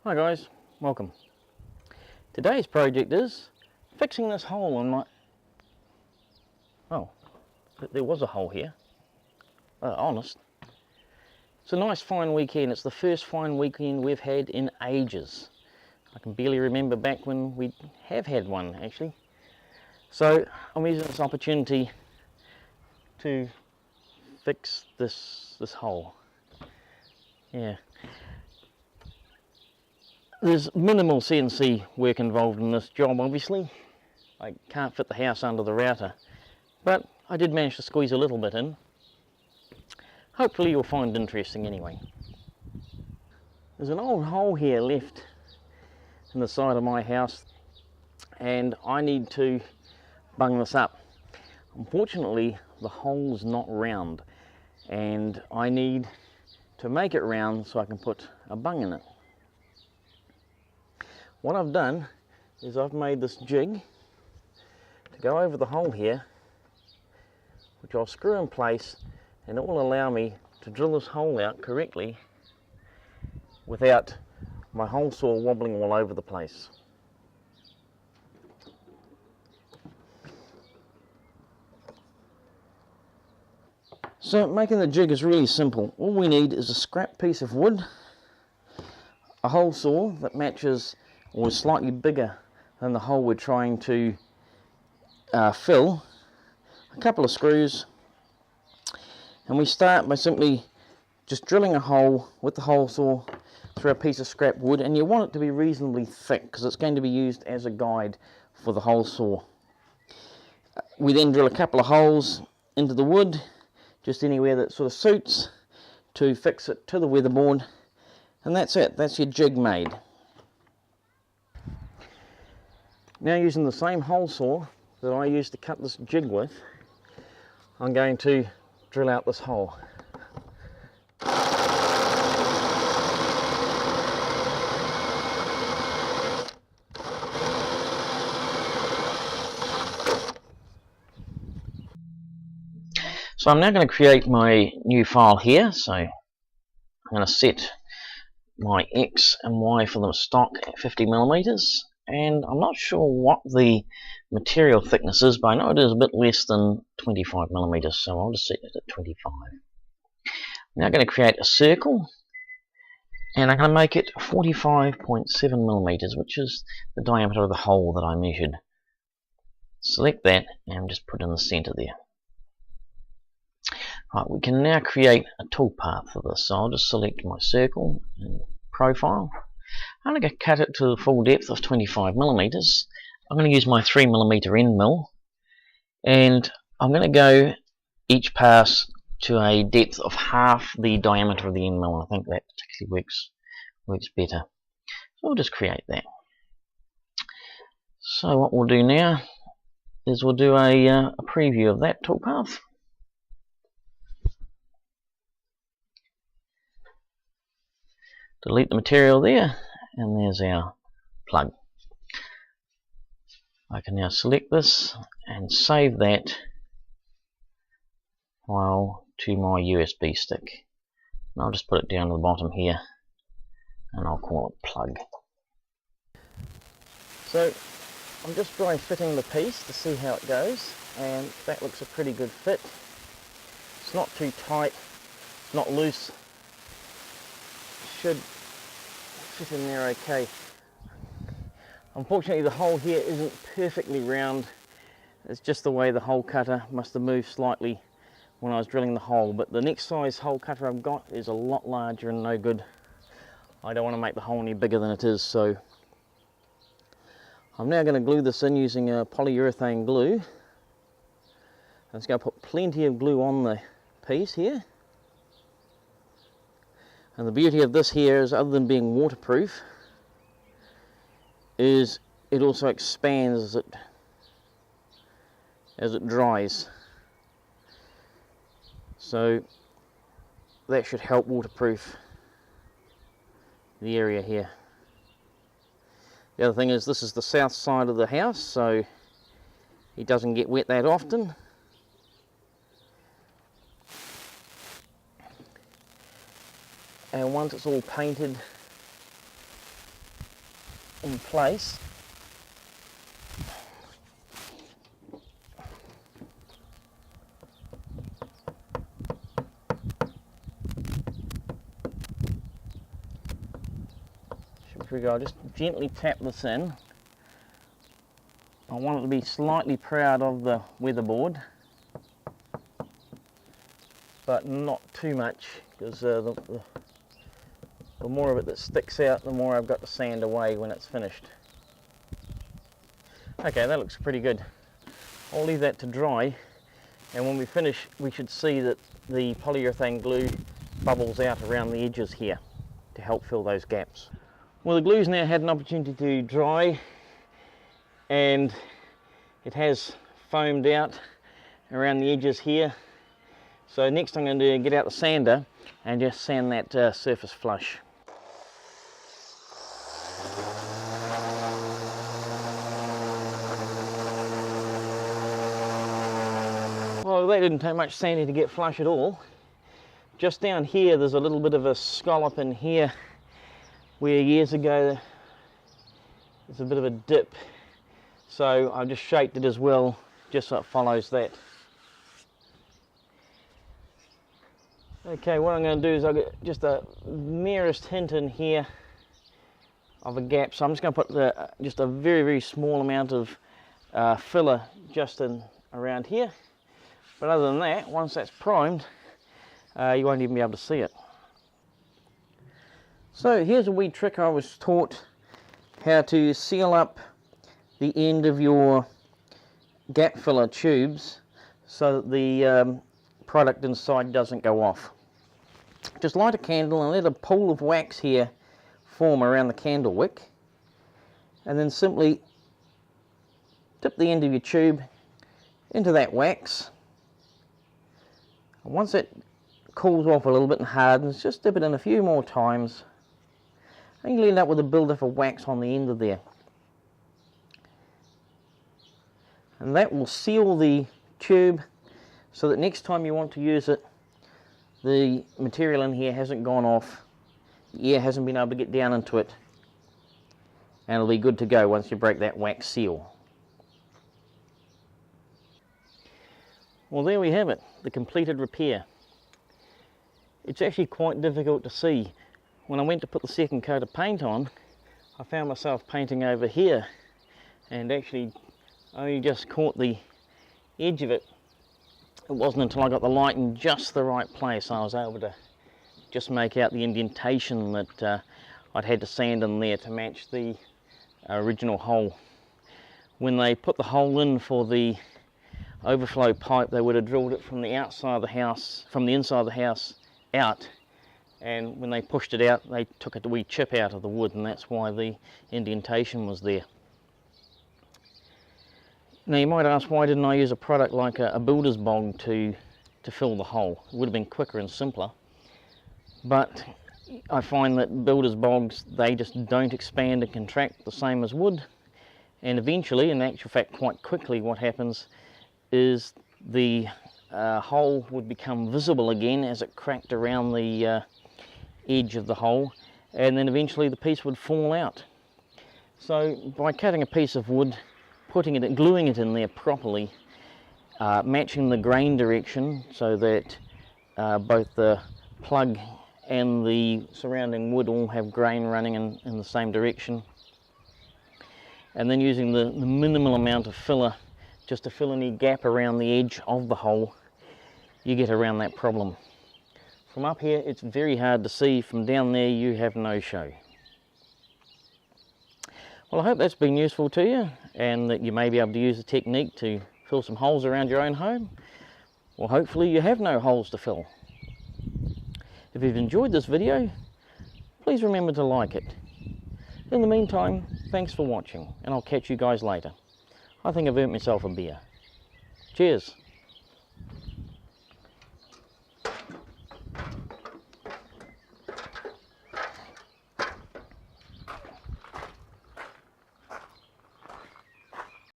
Hi guys, welcome. Today's project is fixing this hole on my... Oh, there was a hole here. Honest. It's a nice fine weekend. It's the first fine weekend we've had in ages. I can barely remember back when we have had one actually. So I'm using this opportunity to fix this hole. Yeah. There's minimal CNC work involved in this job, obviously. I can't fit the house under the router, but I did manage to squeeze a little bit in. Hopefully you'll find it interesting anyway. There's an old hole here left in the side of my house, and I need to bung this up. Unfortunately, the hole's not round, and I need to make it round so I can put a bung in it. What I've done is I've made this jig to go over the hole here, which I'll screw in place, and it will allow me to drill this hole out correctly without my hole saw wobbling all over the place. So making the jig is really simple. All we need is a scrap piece of wood, a hole saw that matches or is slightly bigger than the hole we're trying to fill, a couple of screws, and we start by simply just drilling a hole with the hole saw through a piece of scrap wood, and you want it to be reasonably thick because it's going to be used as a guide for the hole saw. We then drill a couple of holes into the wood, just anywhere that sort of suits, to fix it to the weatherboard, and that's it. That's your jig made. Now, using the same hole saw that I used to cut this jig with, I'm going to drill out this hole. So I'm now going to create my new file here. So I'm going to set my X and Y for the stock at 50mm, and I'm not sure what the material thickness is, but I know it is a bit less than 25mm, so I'll just set it at 25. Now I'm going to create a circle, and I'm going to make it 45.7mm, which is the diameter of the hole that I measured. Select that and just put in the center there. Right, we can now create a toolpath for this, so I'll just select my circle and profile. I'm going to cut it to the full depth of 25mm. I'm going to use my 3mm end mill, and I'm going to go each pass to a depth of half the diameter of the end mill. I think that particularly works better. So I'll just create that. So what we'll do now is we'll do a preview of that toolpath. Delete the material there, and there's our plug. I can now select this and save that file to my USB stick. And I'll just put it down to the bottom here, and I'll call it plug. So I'm just dry fitting the piece to see how it goes, and that looks a pretty good fit. It's not too tight, not loose. Should fit in there okay. Unfortunately, the hole here isn't perfectly round. It's just the way the hole cutter must have moved slightly when I was drilling the hole, but the next size hole cutter I've got is a lot larger and no good. I don't want to make the hole any bigger than it is, so I'm now going to glue this in using a polyurethane glue. I'm just going to put plenty of glue on the piece here. And the beauty of this here is, other than being waterproof, is it also expands as it dries. So that should help waterproof the area here. The other thing is, this is the south side of the house, so it doesn't get wet that often. And once it's all painted in place. I'll just gently tap this in. I want it to be slightly proud of the weatherboard, but not too much, because the more of it that sticks out, the more I've got to sand away when it's finished. Okay, that looks pretty good. I'll leave that to dry, and when we finish we should see that the polyurethane glue bubbles out around the edges here to help fill those gaps. Well, the glue's now had an opportunity to dry, and it has foamed out around the edges here. So next I'm going to get out the sander and just sand that surface flush. Well, that didn't take much sanding to get flush at all. Just down here there's a little bit of a scallop in here where years ago there's a bit of a dip, so I've just shaped it as well, just so it follows that. Okay, what I'm going to do is I'll get just a merest hint in here of a gap, so I'm just going to put just a very small amount of filler just in around here, but other than that, once that's primed, you won't even be able to see it. So here's a wee trick I was taught, how to seal up the end of your gap filler tubes so that the product inside doesn't go off. Just light a candle and let a pool of wax here form around the candle wick, and then simply dip the end of your tube into that wax, and once it cools off a little bit and hardens, just dip it in a few more times, and you'll end up with a build-up of wax on the end of there. And that will seal the tube so that next time you want to use it, the material in here hasn't gone off, the air hasn't been able to get down into it, and it'll be good to go once you break that wax seal. Well, there we have it, the completed repair. It's actually quite difficult to see. When I went to put the second coat of paint on, I found myself painting over here and actually only just caught the edge of it. It wasn't until I got the light in just the right place I was able to just make out the indentation that I'd had to sand in there to match the original hole. When they put the hole in for the overflow pipe, they would have drilled it from the outside of the house, from the inside of the house out, and when they pushed it out they took a wee chip out of the wood, and that's why the indentation was there. Now you might ask, why didn't I use a product like a builder's bung to fill the hole? It would have been quicker and simpler, but I find that builder's bogs, they just don't expand and contract the same as wood, and eventually, in actual fact quite quickly, what happens is the hole would become visible again as it cracked around the edge of the hole, and then eventually the piece would fall out. So by cutting a piece of wood, putting it, gluing it in there properly, matching the grain direction so that both the plug and the surrounding wood all have grain running in the same direction, and then using the minimal amount of filler just to fill any gap around the edge of the hole, you get around that problem. From up here it's very hard to see, from down there you have no show. Well, I hope that's been useful to you, and that you may be able to use the technique to fill some holes around your own home. Well, hopefully you have no holes to fill. If you've enjoyed this video, please remember to like it. In the meantime, thanks for watching, and I'll catch you guys later. I think I've earned myself a beer. Cheers!